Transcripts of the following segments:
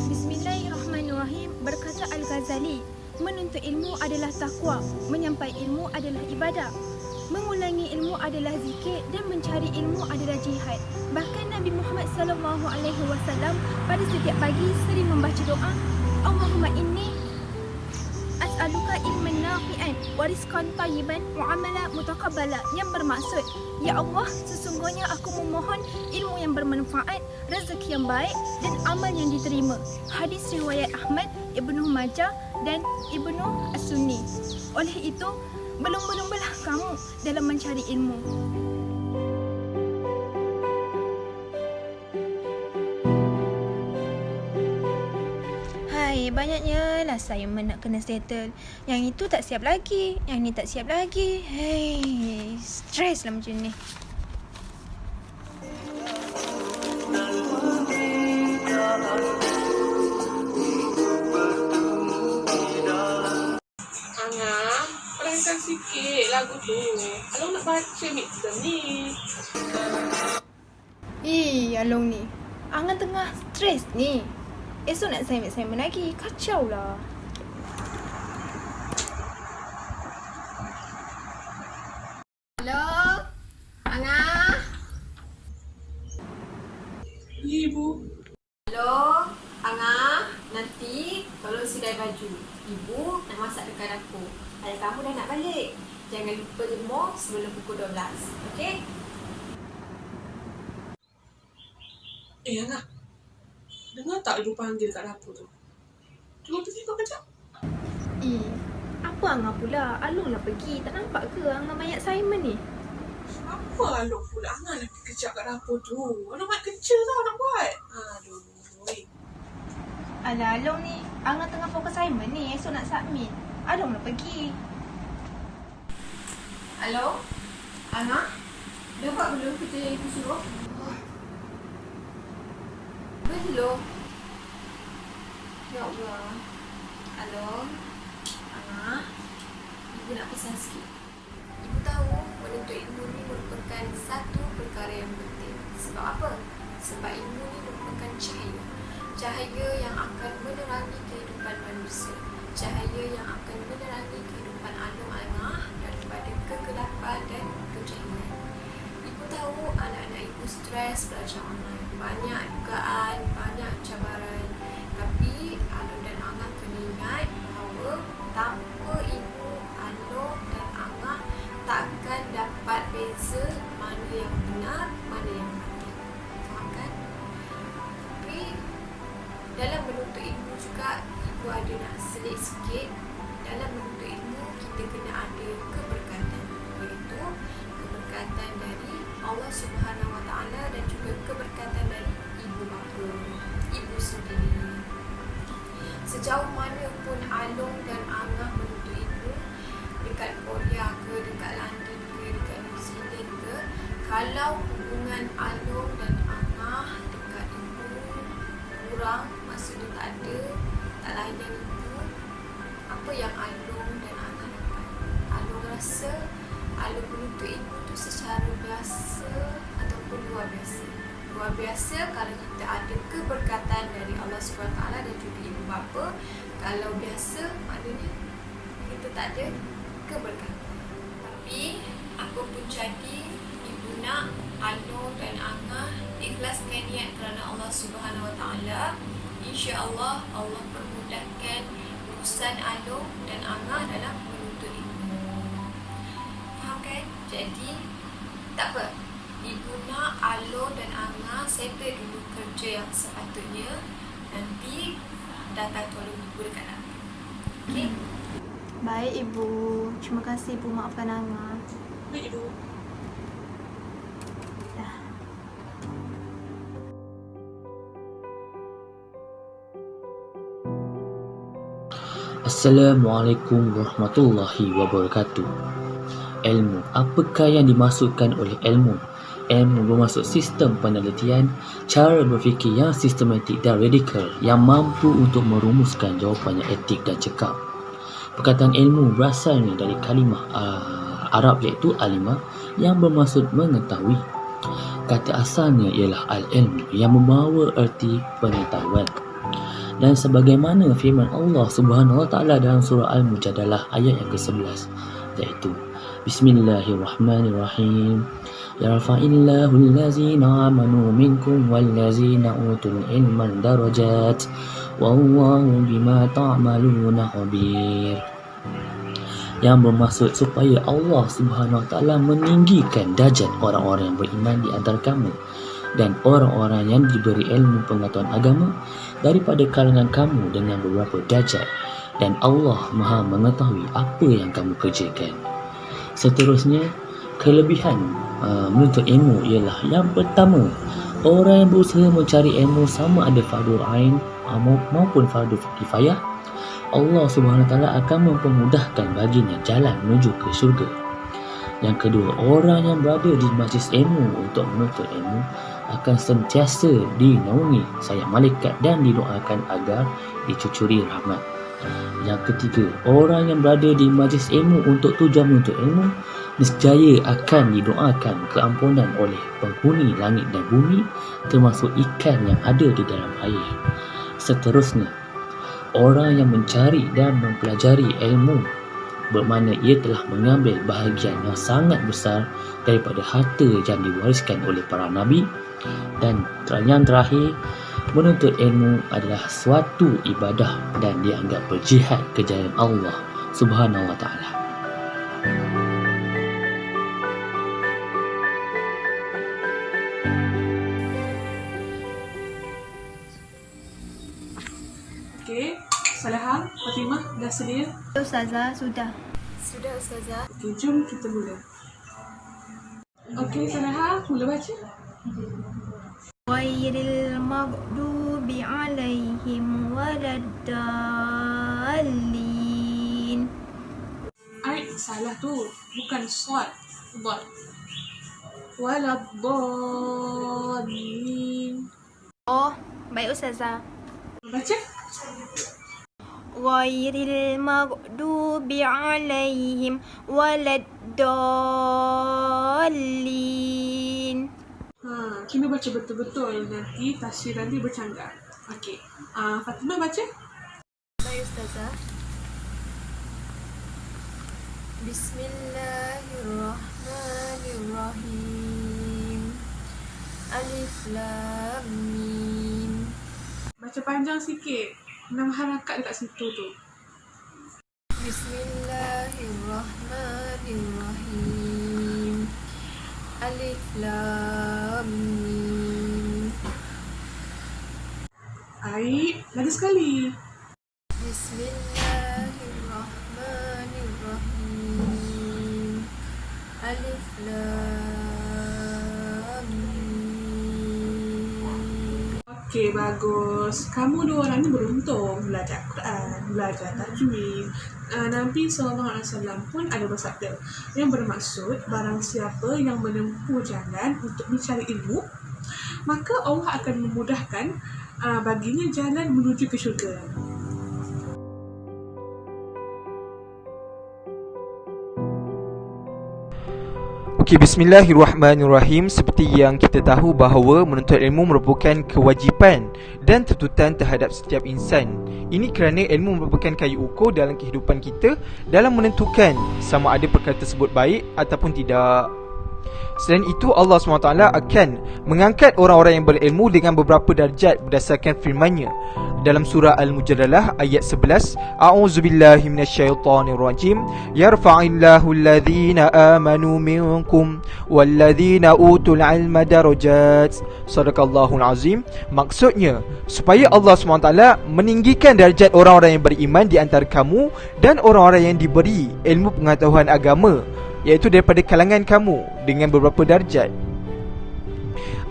Bismillahirrahmanirrahim. Berkata Al-Ghazali, menuntut ilmu adalah takwa, menyampai ilmu adalah ibadah, mengulangi ilmu adalah zikir dan mencari ilmu adalah jihad. Bahkan Nabi Muhammad SAW pada setiap pagi sering membaca doa, Allahumma inni as'aluka ilman nafi'an wa rizqan tayyiban wa amala mutaqabbala, yang bermaksud, ya Allah, sesungguhnya aku memohon ilmu yang bermanfaat, rezeki yang baik dan amal yang diterima. Hadis riwayat Ahmad, Ibnu Majah dan Ibnu As-Sunni. Oleh itu, berlumba-lumbalah kamu dalam mencari ilmu. Hai, banyaknya lah assignment nak kena settle. Yang itu tak siap lagi, yang ni tak siap lagi. Hei, stres lah macam ni. Angah, pelankan sikit lagu tu. Kalau nak baca mixer ni. Along ni. Angan tengah stres ni. Esok nak assignment lagi. Kacau lah. Hello, Angah. Ibu. Hello, Angah. Nanti tolong sidai baju. Ibu nak masak dekat dapur. Ayah kamu dah nak balik. Jangan lupa jemur sebelum pukul 12. Okey? Angah. Dengar tak ibu panggil kat dapur tu? Cuba pergi kau kejap. Apa Angah pula? Alung lah pergi. Tak nampak ke Angah banyak assignment ni? Apa Alok pula? Angah nak pergi kejap kat dapur tu. Alok banyak kerja tau nak buat. Aduh. Alah, Along ni. Angah tengah fokus assignment ni. Esok nak submit. Along lah pergi. Hello, Angah. Dah buat belum kerja yang ibu suruh? Belum. Ya Allah. Hello, Angah. Ibu nak pesan sikit. Ibu tahu menuntut ilmu ni merupakan satu perkara yang penting. Sebab apa? Sebab ilmu ni merupakan cahaya. Cahaya yang akan menerangi kehidupan manusia. Cahaya yang akan menerangi kehidupan Along Angah daripada kegelapan dan kejahilan. Ibu tahu anak-anak ibu stres belajar online. Banyak dugaan, banyak cabaran. Tapi Along dan Angah kena ingat bahawa tanpa ibu, Along dan Angah takkan dapat beza mana yang benar, mana yang batil. Faham kan? Tapi dalam menuntut ilmu juga, ibu ada nak selit sikit. Dalam menuntut ilmu, kita kena ada keberkatan, iaitu keberkatan dari Allah Subhanahu Wa Taala dan juga keberkatan dari ibu bapa, ibu sendiri. Sejauh mana pun Along dan Angah menuntut ilmu, dekat Korea ke, dekat London ke, dekat New Zealand ke, kalau hubungan Along dan Angah dekat ibu kurang, maksudnya tak ada, tak layan ibu, apa yang Along dan Angah dapat? Along rasa Along menuntut ilmu tu secara biasa ataupun luar biasa. Luar biasa kalau kita ada keberkatan dari Allah SWT dan juga ibu bapa. Kalau biasa maknanya kita tak ada keberkatan. Tapi apa pun jadi, ibu nak Along dan Angah ikhlaskan niat kerana Allah Subhanahu Wa Taala. InsyaAllah Allah permudahkan urusan Along dan Angah dalam menuntut ilmu. Faham kan? Jadi tak apa, ibu nak Along dan Angah settle dulu kerja yang sepatutnya. Nanti datang tolong ibu dekat dapur. Okey? Baik, Ibu. Terima kasih, Ibu. Maafkan Angah. Baik ibu. Dah. Assalamualaikum warahmatullahi wabarakatuh. Ilmu. Apakah yang dimaksudkan oleh ilmu? Ilmu bermaksud sistem penelitian, cara berfikir yang sistematik dan radikal yang mampu untuk merumuskan jawapan yang etik dan cekap. Perkataan ilmu berasalnya dari kalimah Arab iaitu alimah yang bermaksud mengetahui. kata asalnya ialah al-ilmu yang membawa erti pengetahuan. Dan sebagaimana firman Allah Subhanahu Wa Taala dalam surah Al-Mujadalah ayat yang ke-11, iaitu Bismillahirrahmanirrahim. Yarfa'illahu allazina amanu minkum wallazina utul ilma darajat wallahu bima ta'maluna khabir. Yang bermaksud supaya Allah Subhanahu Wa Taala meninggikan darjat orang-orang yang beriman di antara kamu dan orang-orang yang diberi ilmu pengetahuan agama daripada kalangan kamu dengan beberapa darjat, dan Allah Maha mengetahui apa yang kamu kerjakan. Seterusnya, kelebihan menuntut ilmu ialah yang pertama, orang yang berusaha mencari ilmu sama ada fardu ain maupun fardu kifayah, Allah Subhanahu Wa Taala akan mempermudahkan baginya jalan menuju ke syurga. Yang kedua, orang yang berada di majlis ilmu untuk menuntut ilmu akan sentiasa dinaungi sayap malaikat dan didoakan agar dicucuri rahmat. Yang ketiga, orang yang berada di majlis ilmu untuk tujuan menuntut ilmu nescaya akan didoakan keampunan oleh penghuni langit dan bumi, termasuk ikan yang ada di dalam air. Seterusnya, orang yang mencari dan mempelajari ilmu bermakna ia telah mengambil bahagian yang sangat besar daripada harta yang diwariskan oleh para nabi. Dan yang terakhir, menuntut ilmu adalah suatu ibadah dan dianggap berjihad ke jalan Allah Subhanahu Wa Taala. Okey, Salahah, Fatimah dah sedia? Ustazah, sudah. Sudah Ustazah. Okey, jom kita mula. Okey, Salahah, mula baca. Ghairil maghdubi alaihim waladdallin. Salah tu, bukan sad, dad. Waladdallin. Oh, baik Ustazah. Baca. Ghairil maghdubi alaihim waladdallin. Kena baca betul-betul, nanti tafsiran dia bercanggah. Okey. Fatimah baca. Baik Ustazah. Bismillahirrahmanirrahim. Alif Lam Mim. Baca panjang sikit. 6 harakat dekat situ tu. Bismillahirrahmanirrahim. Alif Lam Mim. Lagi sekali. Bismillahirrahmanirrahim. Alif Lam Mim. Okey, bagus. Kamu dua orang ni beruntung belajar Quran, belajar tajwid. Nabi SAW pun ada bersabda yang bermaksud barang siapa yang menempuh jalan untuk mencari ilmu, maka Allah akan memudahkan baginya jalan menuju ke syurga. Okey, bismillahirrahmanirrahim. Seperti yang kita tahu bahawa menuntut ilmu merupakan kewajipan dan tuntutan terhadap setiap insan. Ini kerana ilmu merupakan kayu ukur dalam kehidupan kita dalam menentukan sama ada perkara tersebut baik ataupun tidak. Selain itu, Allah SWT akan mengangkat orang-orang yang berilmu dengan beberapa darjat berdasarkan firman-Nya dalam surah Al-Mujadalah ayat 11. A'udzubillahi minasyaitonirrajim. Yarfa'illahu alladhina amanu minkum walladhina utul ilma darajat. Sadaqallahul azim. Maksudnya, supaya Allah SWT meninggikan darjat orang-orang yang beriman di antara kamu dan orang-orang yang diberi ilmu pengetahuan agama, iaitu daripada kalangan kamu dengan beberapa darjat.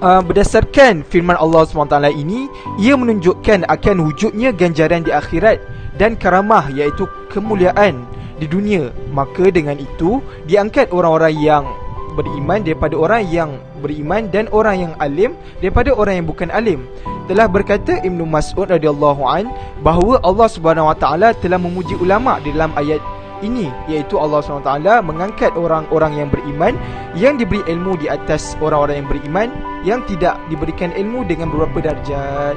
Berdasarkan firman Allah SWT ini, ia menunjukkan akan wujudnya ganjaran di akhirat dan karamah, iaitu kemuliaan di dunia. Maka dengan itu diangkat orang-orang yang beriman daripada orang yang beriman dan orang yang alim daripada orang yang bukan alim. Telah berkata Ibnu Mas'ud radhiyallahu an bahawa Allah Subhanahu wa taala telah memuji ulama di dalam ayat ini, iaitu Allah SWT mengangkat orang-orang yang beriman, yang diberi ilmu di atas orang-orang yang beriman, yang tidak diberikan ilmu dengan beberapa darjat.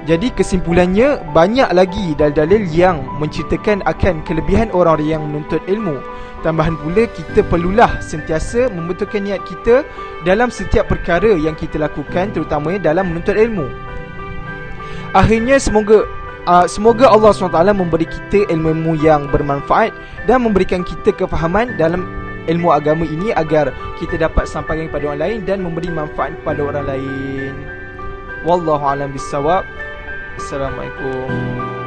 Jadi kesimpulannya, banyak lagi dalil-dalil yang menceritakan akan kelebihan orang-orang yang menuntut ilmu. Tambahan pula, kita perlulah sentiasa membetulkan niat kita dalam setiap perkara yang kita lakukan, terutamanya dalam menuntut ilmu. Akhirnya semoga Allah SWT memberi kita ilmu-ilmu yang bermanfaat dan memberikan kita kefahaman dalam ilmu agama ini agar kita dapat sampaikan kepada orang lain dan memberi manfaat kepada orang lain. Wallahu a'lam bissawab. Assalamualaikum.